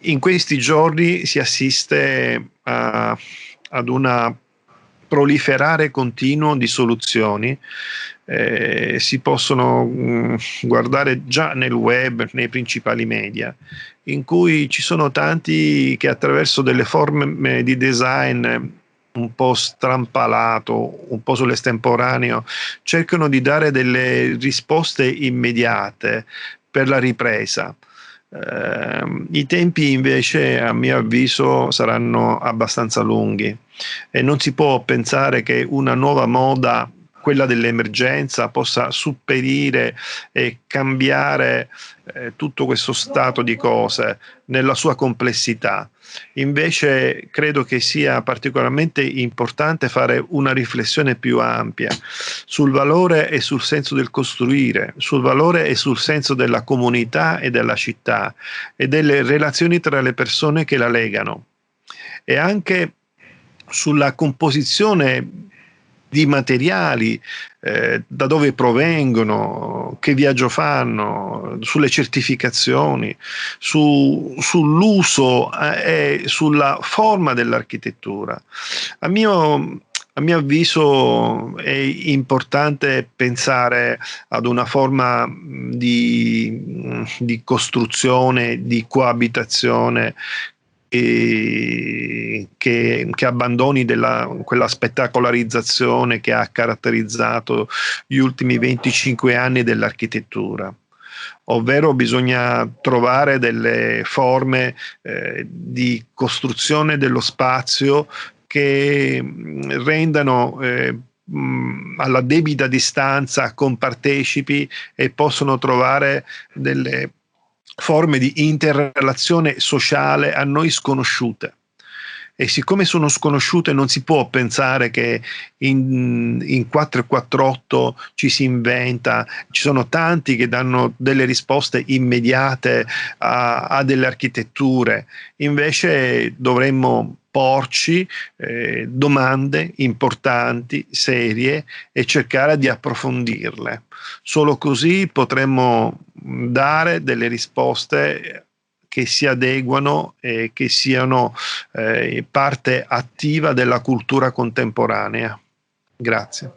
In questi giorni si assiste ad una proliferare continuo di soluzioni. Si possono guardare già nel web, nei principali media, in cui ci sono tanti che attraverso delle forme di design un po' strampalato, un po' sull'estemporaneo, cercano di dare delle risposte immediate per la ripresa. I tempi invece, a mio avviso, saranno abbastanza lunghi e non si può pensare che una nuova moda, quella dell'emergenza, possa supperire e cambiare tutto questo stato di cose nella sua complessità. Invece credo che sia particolarmente importante fare una riflessione più ampia sul valore e sul senso del costruire, sul valore e sul senso della comunità e della città e delle relazioni tra le persone che la legano, e anche sulla composizione di materiali, da dove provengono, che viaggio fanno, sulle certificazioni, sull'uso e sulla forma dell'architettura. A mio, a mio avviso è importante pensare ad una forma di costruzione, di coabitazione che abbandoni quella spettacolarizzazione che ha caratterizzato gli ultimi 25 anni dell'architettura. Ovvero bisogna trovare delle forme di costruzione dello spazio che rendano alla debita distanza compartecipi e possono trovare delle forme di interrelazione sociale a noi sconosciute. E siccome sono sconosciute non si può pensare che in 448 ci si inventa, ci sono tanti che danno delle risposte immediate a delle architetture. Invece dovremmo porci domande importanti, serie, e cercare di approfondirle. Solo così potremmo dare delle risposte che si adeguano e che siano parte attiva della cultura contemporanea. Grazie.